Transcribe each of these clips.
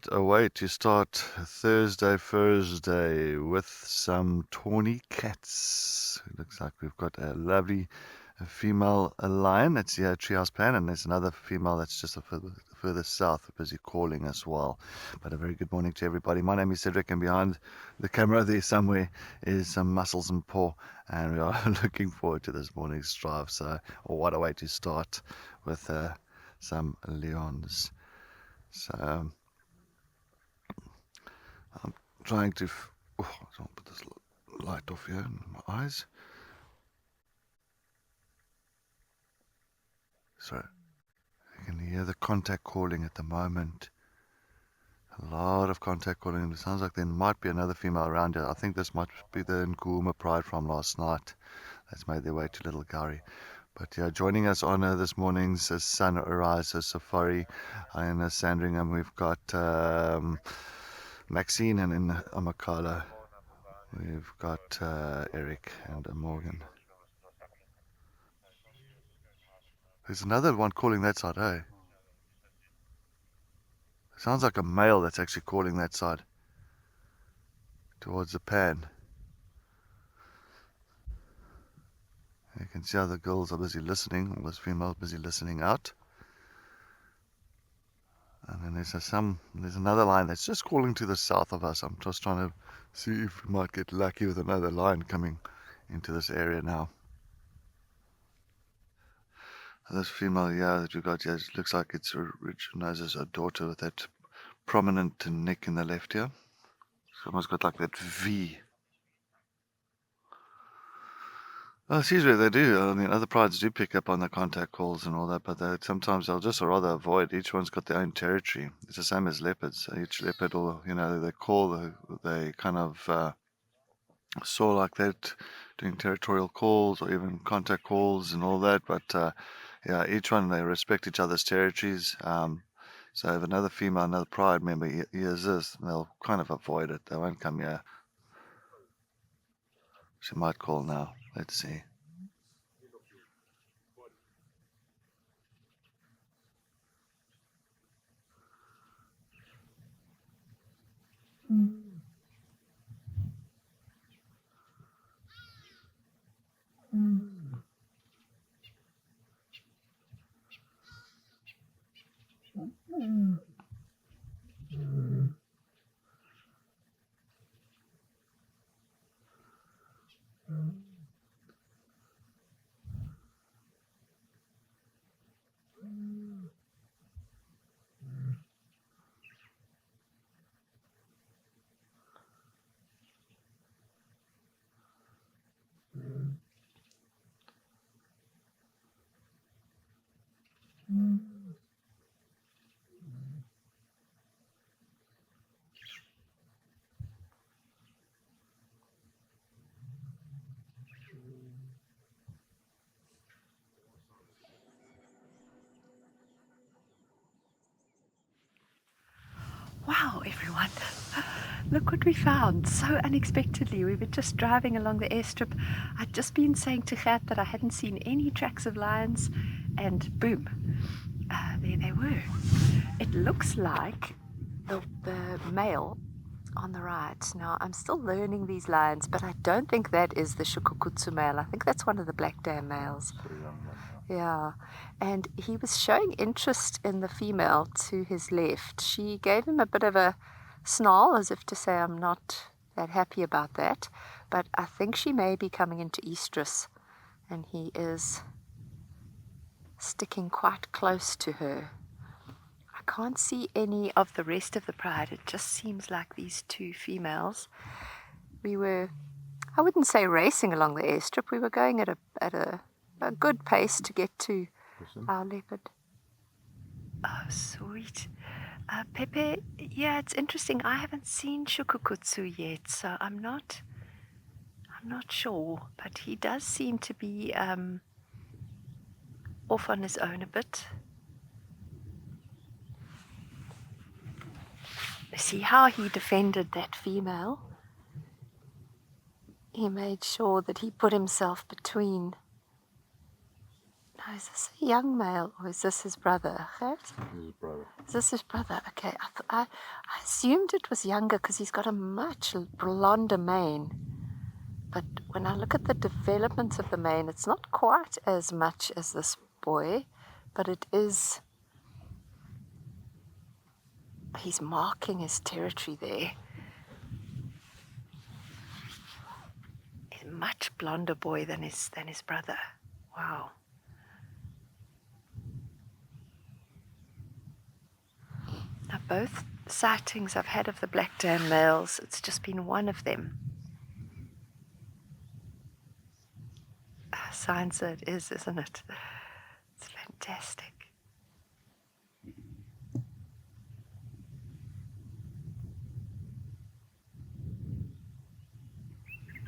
What a way to start Thursday with some tawny cats. It looks like we've got a lovely female lion that's here at Treehouse Plan, and there's another female that's just further south, busy calling as well. But a very good morning to everybody. My name is Cedric, and behind the camera there somewhere is some Muscles and Paw, and we are looking forward to this morning's drive. So, what a way to start with some Leons. So, I'm trying to. I'll put this light off here in my eyes. So, you can hear the contact calling at the moment. A lot of contact calling. It sounds like there might be another female around here. I think this might be the Nkuhuma Pride from last night that's made their way to Little Gowrie. But yeah, joining us on this morning's sunrise safari in Sandringham, we've got Maxine, and in Amakhala we've got Eric and Morgan. There's another one calling that side, eh? Sounds like a male that's actually calling that side towards the pan. You can see how the girls are busy listening, all those females busy listening out. And then there's another line that's just calling to the south of us. I'm just trying to see if we might get lucky with another line coming into this area now. This female here that we got here, it looks like it's recognizes a daughter with that prominent neck in the left here. It's almost got like that V. Oh, it's usually they do. I mean, other prides do pick up on the contact calls and all that, but sometimes they'll just rather avoid. Each one's got their own territory. It's the same as leopards. Each leopard, or they call, they kind of saw like that, doing territorial calls or even contact calls and all that. But yeah, each one, they respect each other's territories. So if another female, another pride member hears this, they'll kind of avoid it. They won't come here. She might call now. Let's see. Wow, everyone. Look what we found so unexpectedly. We were just driving along the airstrip. I'd just been saying to Gert that I hadn't seen any tracks of lions, and boom, there they were. It looks like the male on the right. Now, I'm still learning these lions, but I don't think that is the Shukukutsu male. I think that's one of the black dam males. Yeah, and he was showing interest in the female to his left. She gave him a bit of a snarl as if to say, I'm not that happy about that, but I think she may be coming into estrus, and he is sticking quite close to her. I can't see any of the rest of the pride. It just seems like these two females. We were, I wouldn't say racing along the airstrip, we were going at a good pace to get to our leopard. Oh, sweet. Pepe, yeah, it's interesting. I haven't seen Shukukutsu yet, so I'm not sure. But he does seem to be off on his own a bit. See how he defended that female? He made sure that he put himself between. Now, is this a young male or is this his brother? Gert? His brother. Is this his brother? Okay, I assumed it was younger because he's got a much blonder mane. But when I look at the development of the mane, it's not quite as much as this boy, but it is. He's marking his territory there. He's a much blonder boy than his brother. Wow. Now, both sightings I've had of the black dam males, it's just been one of them. Signs that it is, isn't it? It's fantastic.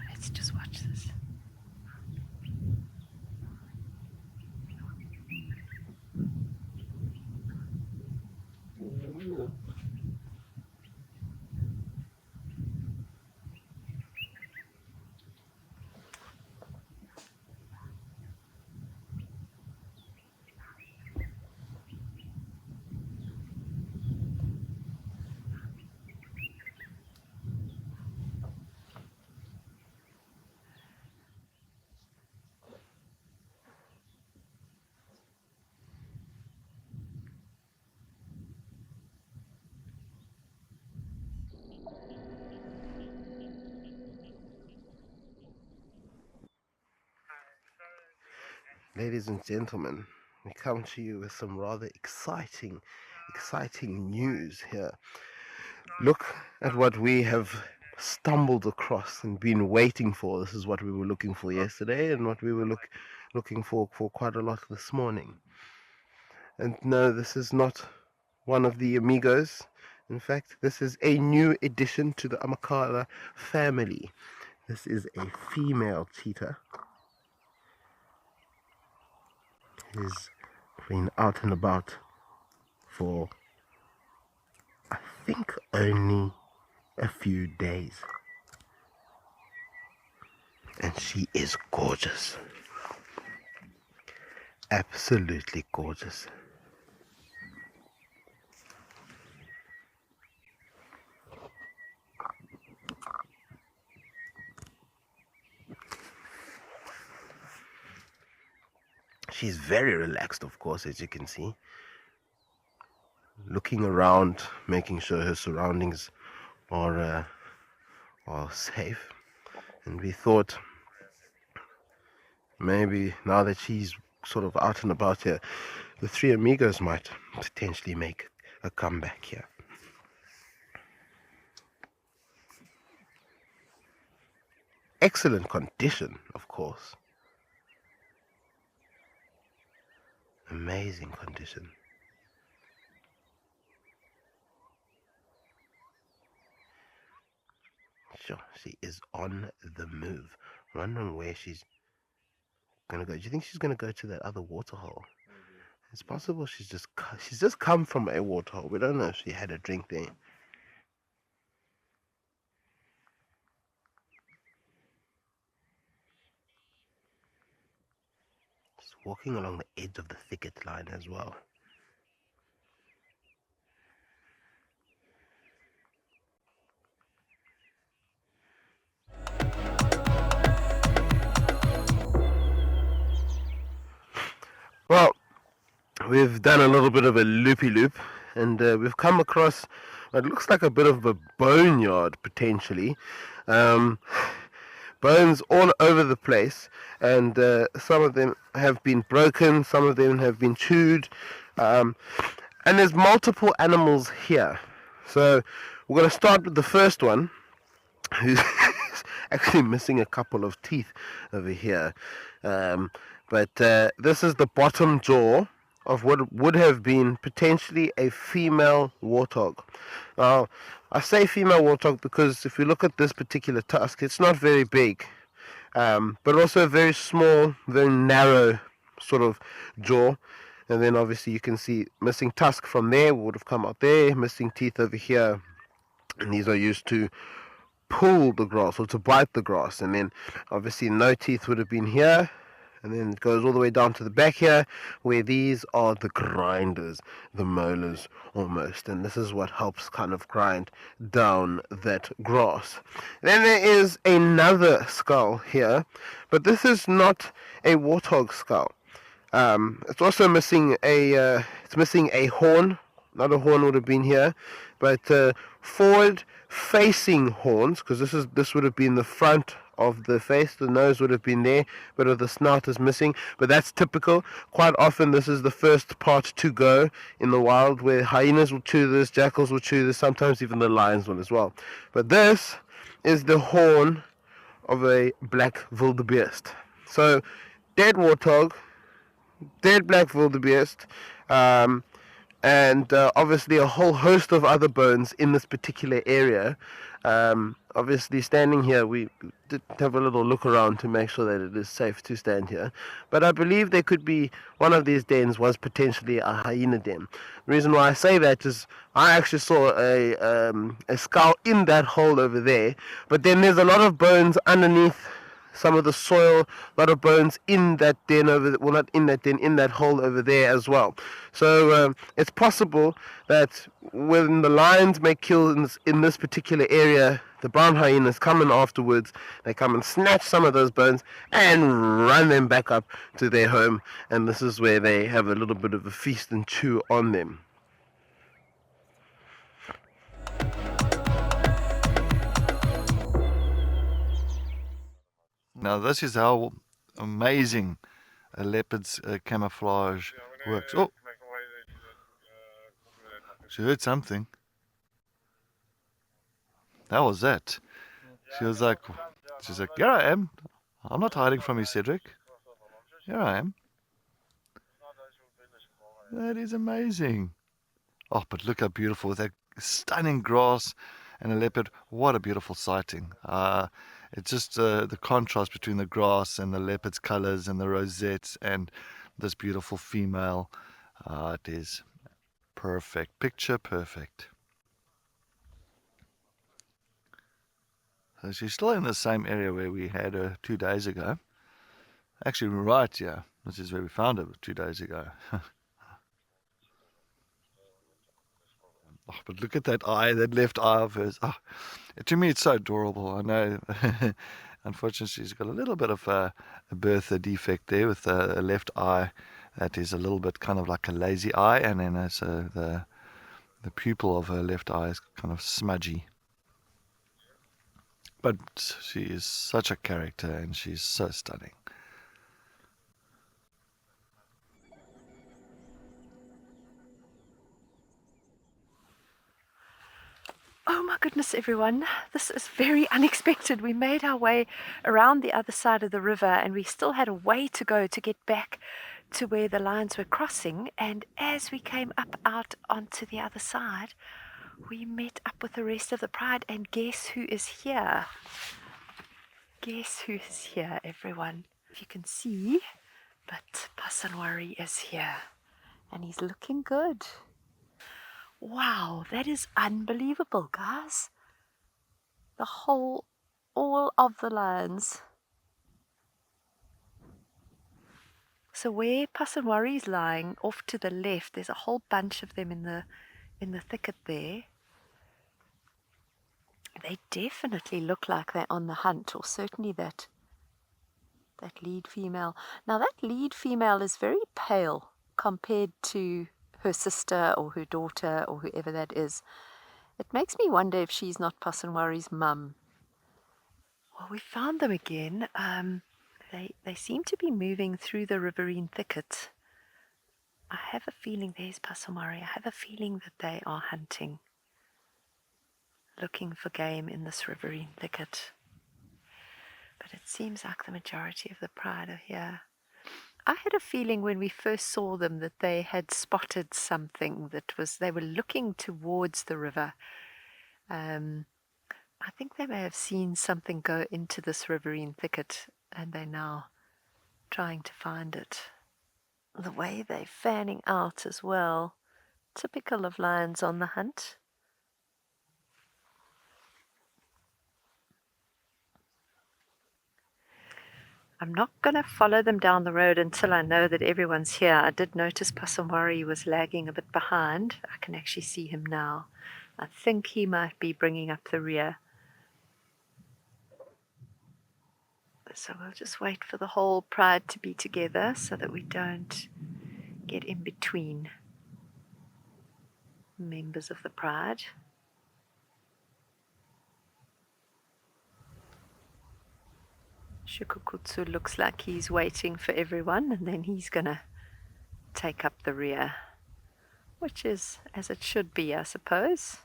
Let's just watch this. Ladies and gentlemen, we come to you with some rather exciting news here. Look at what we have stumbled across and been waiting for. This is what we were looking for yesterday and what we were looking for quite a lot this morning. And no, this is not one of the amigos. In fact, this is a new addition to the Amakhala family. This is a female cheetah. He's been out and about for, I think, only a few days. And she is gorgeous. Absolutely gorgeous. She's very relaxed, of course, as you can see. Looking around, making sure her surroundings are safe. And we thought maybe now that she's sort of out and about here, the three amigos might potentially make a comeback here. Excellent condition, of course. Amazing condition. Sure, she is on the move. Wondering where she's gonna go. Do you think she's gonna go to that other waterhole? It's possible she's just come from a waterhole. We don't know if she had a drink there. Just walking along the edge of the thicket line as well. Well, we've done a little bit of a loopy-loop, and we've come across what looks like a bit of a boneyard, potentially. Bones all over the place, and some of them have been broken, some of them have been chewed, and there's multiple animals here. So we're going to start with the first one, who's actually missing a couple of teeth over here. But this is the bottom jaw of what would have been potentially a female warthog. Now, I say female warthog because if you look at this particular tusk, it's not very big, but also a very small, very narrow sort of jaw. And then obviously you can see missing tusk from there, would have come out there, missing teeth over here. And these are used to pull the grass or to bite the grass. And then obviously no teeth would have been here. And then it goes all the way down to the back here, where these are the grinders, the molars almost. And this is what helps kind of grind down that grass. Then there is another skull here, but this is not a warthog skull. It's also missing a horn. Another horn would have been here, but forward-facing horns, because this would have been the front of the face. The nose would have been there, but the snout is missing. But that's typical. Quite often, this is the first part to go in the wild, where hyenas will chew this, jackals will chew this, sometimes even the lions will as well. But this is the horn of a black wildebeest. So, dead warthog, dead black wildebeest, and obviously a whole host of other bones in this particular area. Obviously, standing here, we did have a little look around to make sure that it is safe to stand here. But I believe there could be one of these dens was potentially a hyena den. The reason why I say that is I actually saw a skull in that hole over there, but then there's a lot of bones underneath some of the soil, a lot of bones in that den over there, well, not in that den, in that hole over there as well. So it's possible that when the lions may kill in this particular area, the brown hyenas come in afterwards, they come and snatch some of those bones and run them back up to their home, and this is where they have a little bit of a feast and chew on them. Now this is how amazing a leopard's camouflage works. Oh, she heard something. That was that. She's like, here I am. I'm not hiding from you, Cedric. Here I am. That is amazing. Oh, but look how beautiful, with that stunning grass and a leopard. What a beautiful sighting. It's just the contrast between the grass and the leopard's colors and the rosettes and this beautiful female. It is perfect. Picture perfect. So she's still in the same area where we had her 2 days ago. Actually, right here. This is where we found her 2 days ago. Oh, but look at that eye, that left eye of hers. Oh, to me, it's so adorable. I know, unfortunately, she's got a little bit of a birth defect there with a left eye that is a little bit kind of like a lazy eye, and then the pupil of her left eye is kind of smudgy. But she is such a character, and she's so stunning. Oh my goodness, everyone. This is very unexpected. We made our way around the other side of the river, and we still had a way to go to get back to where the lions were crossing. And as we came up out onto the other side, we met up with the rest of the pride, and guess who is here? Guess who is here, everyone? If you can see, but Pasanwari is here, and he's looking good. Wow, that is unbelievable, guys. All of the lions. So where Pasanwari is lying, off to the left, there's a whole bunch of them in the thicket there. They definitely look like they're on the hunt, or certainly that lead female. Now that lead female is very pale compared to her sister or her daughter or whoever that is. It makes me wonder if she's not Pasanwari's mum. Well, we found them again. They seem to be moving through the riverine thicket. I have a feeling there's Pasanwari. I have a feeling that they are hunting, looking for game in this riverine thicket. But it seems like the majority of the pride are here. I had a feeling when we first saw them that they had spotted something they were looking towards the river. I think they may have seen something go into this riverine thicket, and they're now trying to find it. The way they're fanning out as well, typical of lions on the hunt. I'm not going to follow them down the road until I know that everyone's here. I did notice Passamwari was lagging a bit behind. I can actually see him now. I think he might be bringing up the rear. So we'll just wait for the whole pride to be together so that we don't get in between members of the pride. Shukukutsu looks like he's waiting for everyone, and then he's going to take up the rear, which is as it should be, I suppose,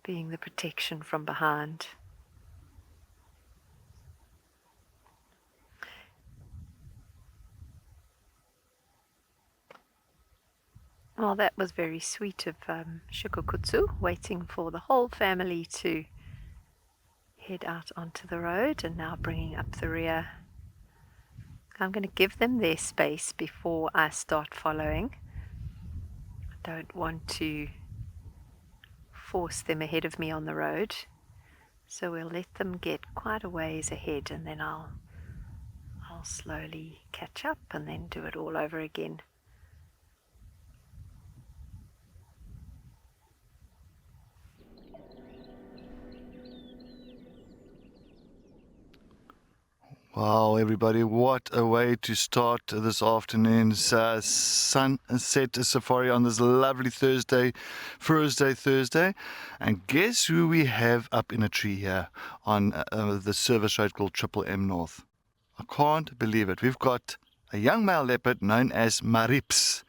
being the protection from behind. Well, that was very sweet of Shukukutsu, waiting for the whole family to head out onto the road and now bringing up the rear. I'm going to give them their space before I start following. I don't want to force them ahead of me on the road, so we'll let them get quite a ways ahead, and then I'll slowly catch up and then do it all over again. Wow, everybody, what a way to start this afternoon's sunset safari on this lovely Thursday. And guess who we have up in a tree here on the service road called Triple M North? I can't believe it. We've got a young male leopard known as Marips.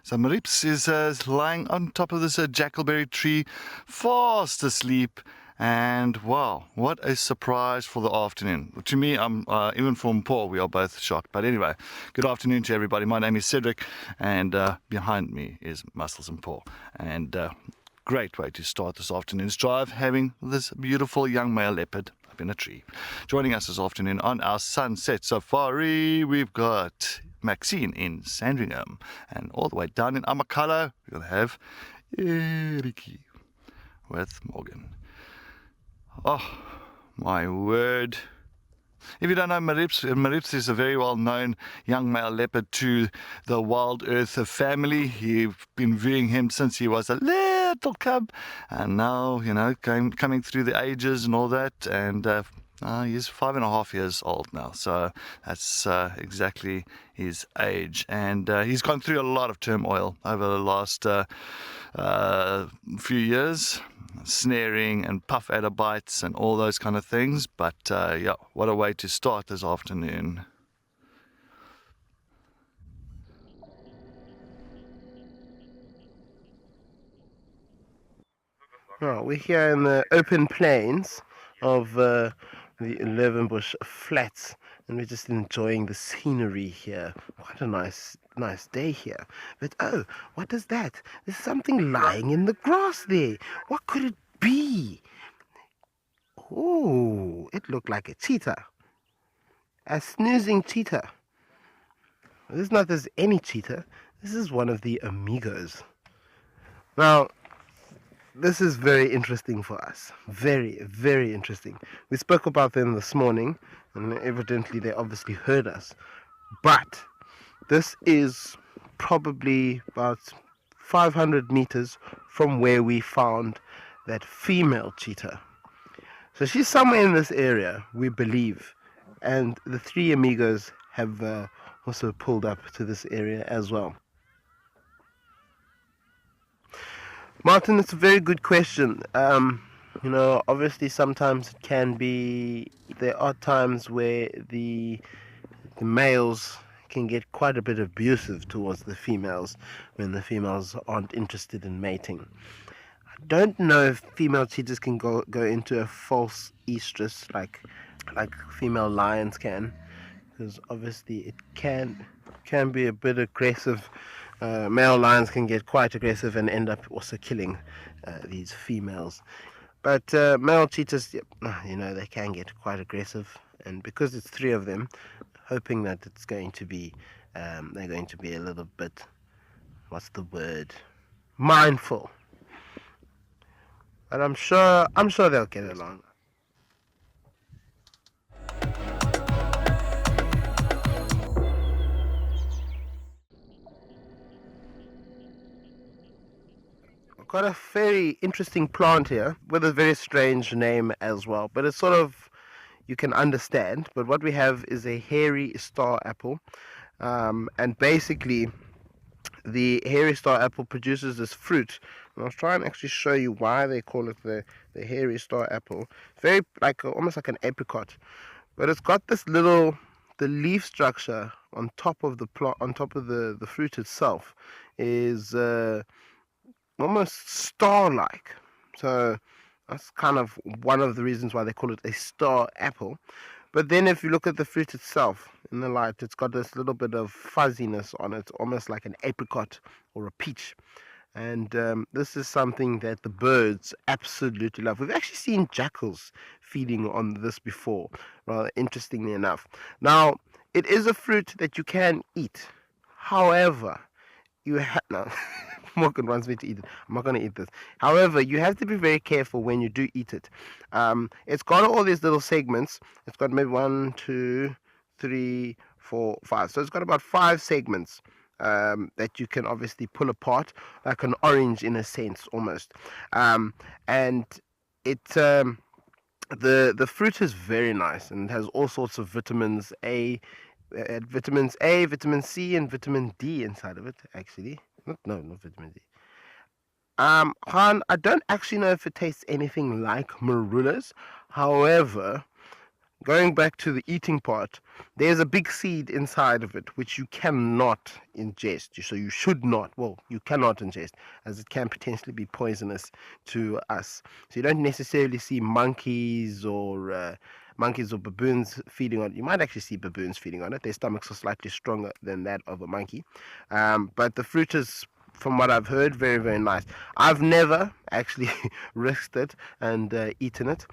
So Marips is lying on top of this jackalberry tree, fast asleep. And wow, what a surprise for the afternoon. To me, even from Paul, we are both shocked. But anyway, good afternoon to everybody. My name is Cedric, and behind me is Muscles and Paul. And great way to start this afternoon's drive, having this beautiful young male leopard up in a tree. Joining us this afternoon on our sunset safari, we've got Maxine in Sandringham. And all the way down in Amakhala, we'll have Eric with Morgan. Oh, my word. If you don't know Marips is a very well-known young male leopard to the WildEarth family. You've been viewing him since he was a little cub, and now, coming through the ages and all that, and he's 5.5 years old now, so that's exactly his age. And he's gone through a lot of turmoil over the last few years. Snaring and puff adder bites and all those kind of things, but yeah, what a way to start this afternoon. Oh, we're here in the open plains of the Leeuwenbush Flats, and we're just enjoying the scenery here. What a nice day here. But oh, what is that? There's something lying in the grass there. What could it be? Oh, it looked like a cheetah. A snoozing cheetah. This is not just any cheetah. This is one of the amigos. Now, this is very interesting for us. Very, very interesting. We spoke about them this morning, and evidently they obviously heard us. But this is probably about 500 meters from where we found that female cheetah. So she's somewhere in this area, we believe. And the three amigos have also pulled up to this area as well. Martin, it's a very good question. Obviously sometimes it can be, there are times where the males can get quite a bit abusive towards the females when the females aren't interested in mating. I don't know if female cheetahs can go into a false estrus like female lions can, because obviously it can be a bit aggressive. Male lions can get quite aggressive and end up also killing these females. But male cheetahs, they can get quite aggressive, and because it's three of them, hoping that it's going to be, they're going to be a little bit, what's the word, mindful. But I'm sure they'll get along. got a very interesting plant here with a very strange name as well, but it's sort of, you can understand. But what we have is a hairy star apple, and basically the hairy star apple produces this fruit. And I'll try and actually show you why they call it the hairy star apple. Very like almost like an apricot, but it's got this little, the leaf structure on top of the plant, on top of the fruit itself, is almost star-like. So that's kind of one of the reasons why they call it a star apple. But then if you look at the fruit itself in the light, it's got this little bit of fuzziness on it, almost like an apricot or a peach. And this is something that the birds absolutely love. We've actually seen jackals feeding on this before, rather interestingly enough. Now, it is a fruit that you can eat. However, you have no. Morgan wants me to eat it. I'm not going to eat this. However, you have to be very careful when you do eat it. It's got all these little segments. It's got maybe 1, 2, 3, 4, 5. So it's got about 5 segments that you can obviously pull apart, like an orange in a sense, almost. And it the fruit is very nice and has all sorts of vitamins A. Vitamins A, vitamin C, and vitamin D inside of it, actually. Not vitamin D. Han, I don't actually know if it tastes anything like marulas. However, going back to the eating part, there's a big seed inside of it which you cannot ingest. So you should not, well, you cannot ingest, as it can potentially be poisonous to us. So you don't necessarily see monkeys or baboons feeding on it. You might actually see baboons feeding on it. Their stomachs are slightly stronger than that of a monkey. But the fruit is, from what I've heard, very, very nice. I've never actually risked it and eaten it.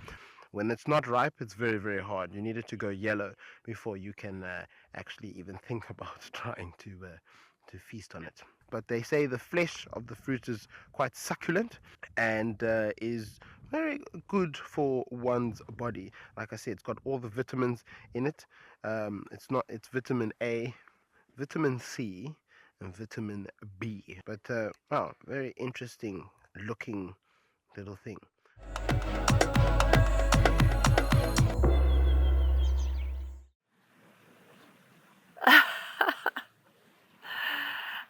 When it's not ripe, it's very, very hard. You need it to go yellow before you can actually even think about trying to feast on it. But they say the flesh of the fruit is quite succulent and is very good for one's body. Like I said, it's got all the vitamins in it. It's vitamin A, vitamin C, and vitamin B. But wow, very interesting looking little thing.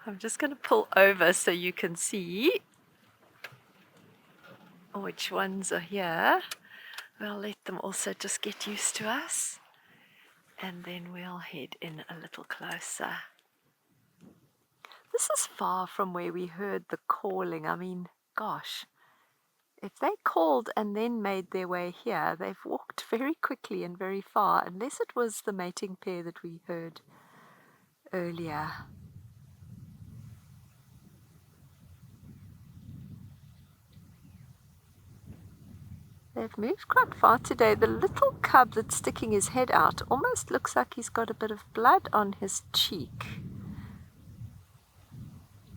I'm just going to pull over so you can see which ones are here. We'll let them also just get used to us, and then we'll head in a little closer. This is far from where we heard the calling. I mean, gosh, if they called and then made their way here, they've walked very quickly and very far, unless it was the mating pair that we heard earlier. They've moved quite far today. The little cub that's sticking his head out almost looks like he's got a bit of blood on his cheek.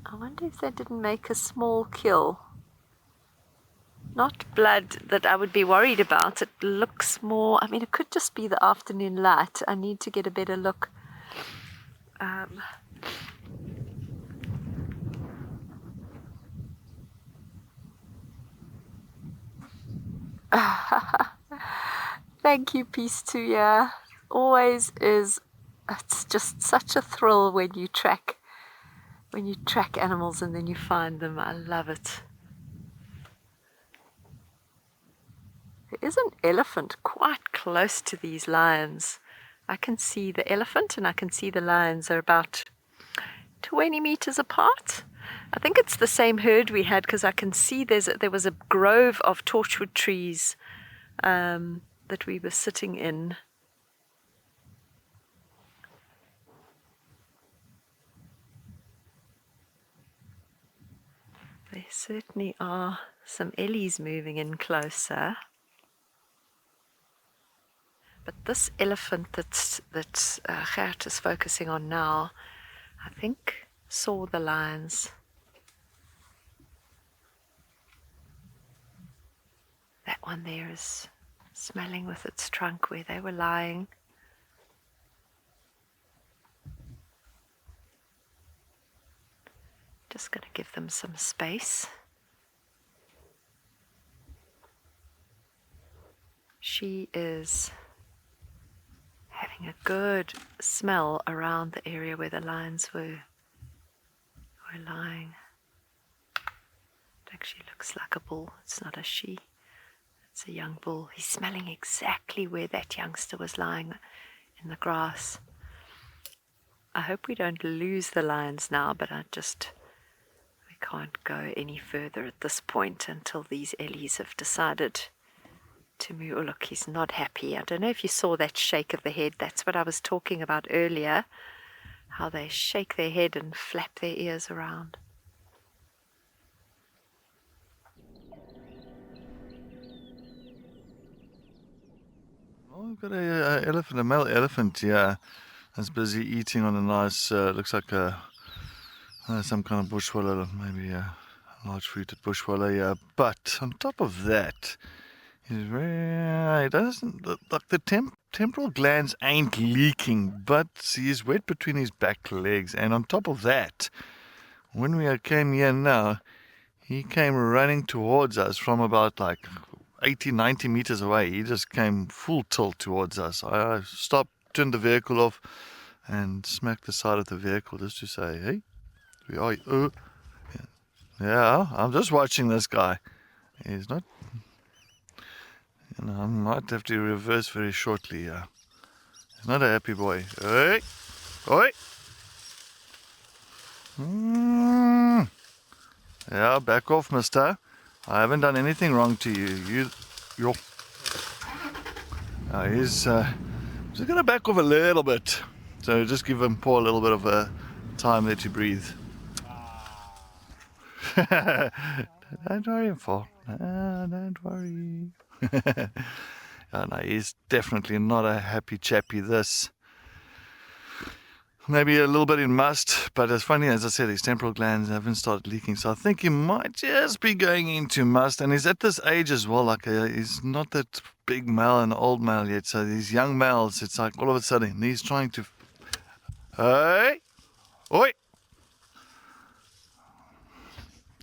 I wonder if they didn't make a small kill. Not blood that I would be worried about. It looks more, I mean, it could just be the afternoon light. I need to get a better look. Thank you, Peace to ya. Always is. It's just such a thrill when you track animals and then you find them. I love it. There is an elephant quite close to these lions. I can see the elephant and I can see the lions are about 20 meters apart. I think it's the same herd we had, because I can see there was a grove of torchwood trees that we were sitting in. There certainly are some ellies moving in closer. But this elephant that Gert is focusing on now, I think saw the lions. That one there is smelling with its trunk where they were lying. Just going to give them some space. she is having a good smell around the area where the lions were lying. It actually looks like a bull. It's not a she. It's a young bull. He's smelling exactly where that youngster was lying in the grass. I hope we don't lose the lions now, but we can't go any further at this point until these Ellies have decided to move. Oh, look, he's not happy. I don't know if you saw that shake of the head. That's what I was talking about earlier, how they shake their head and flap their ears around. Oh, we've got a male elephant here that's busy eating on a nice, looks like some kind of bushwallow, maybe a large fruited bushwallow, yeah. But on top of that, he doesn't, the temporal glands ain't leaking, but he's wet between his back legs. And on top of that, when we came here now, he came running towards us from about like 80, 90 meters away. He just came full tilt towards us. I stopped, turned the vehicle off, and smacked the side of the vehicle just to say, hey, we are. Yeah, I'm just watching this guy. He's not. I might have to reverse very shortly. He's not a happy boy. Hey, oi. Yeah, back off, mister. I haven't done anything wrong to you. You're. He's just gonna back off a little bit. So just give him Paul a little bit of time there to breathe. Don't worry, Paul. Don't worry. No, he's definitely not a happy chappy, this. Maybe a little bit in must, but it's funny, as I said, his temporal glands haven't started leaking, so I think he might just be going into must. And he's at this age as well, like he's not that big male and old male yet, so these young males, it's like all of a sudden he's trying to... Hey! Oi!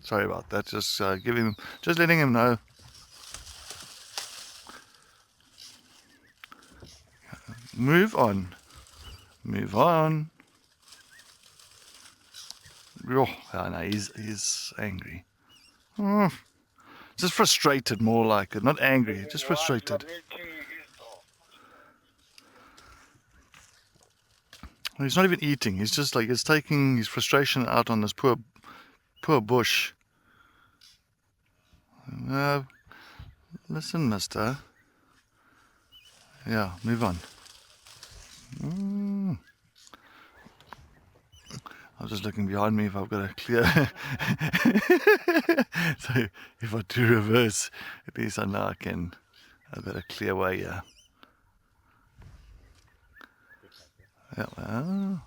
Sorry about that, just letting him know. Move on. Move on. Oh, no, he's angry. Just frustrated, more like it. Not angry, just frustrated. He's not even eating. He's just like, he's taking his frustration out on this poor bush. Listen, mister. Yeah, move on. I'm just looking behind me if I've got a clear... So if I do reverse, at least I know I've got a clear way here. Yeah, well...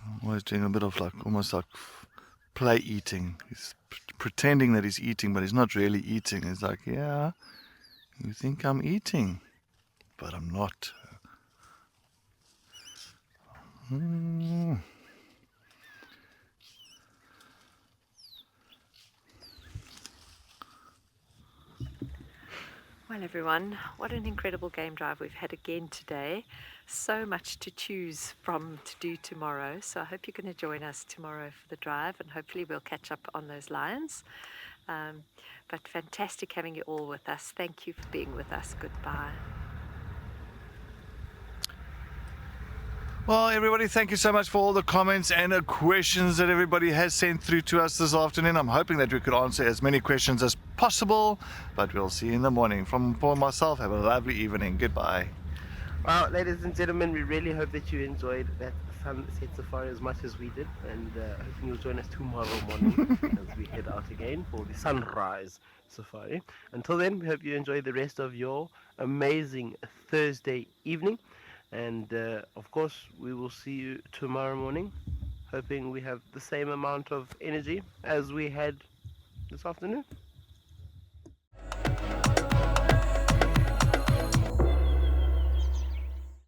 I'm always doing a bit of almost like play eating. He's pretending that he's eating, but he's not really eating. He's like, yeah, you think I'm eating, but I'm not. Well, everyone, what an incredible game drive we've had again today. So much to choose from to do tomorrow. So I hope you're going to join us tomorrow for the drive, and hopefully we'll catch up on those lions. But fantastic having you all with us. Thank you for being with us. Goodbye. Well, everybody, thank you so much for all the comments and the questions that everybody has sent through to us this afternoon. I'm hoping that we could answer as many questions as possible, but we'll see you in the morning. From Paul and myself, have a lovely evening. Goodbye. Well, ladies and gentlemen, we really hope that you enjoyed that sunset safari as much as we did, and hoping you'll join us tomorrow morning as we head out again for the sunrise safari. Until then, we hope you enjoy the rest of your amazing Thursday evening, and of course we will see you tomorrow morning, hoping we have the same amount of energy as we had this afternoon.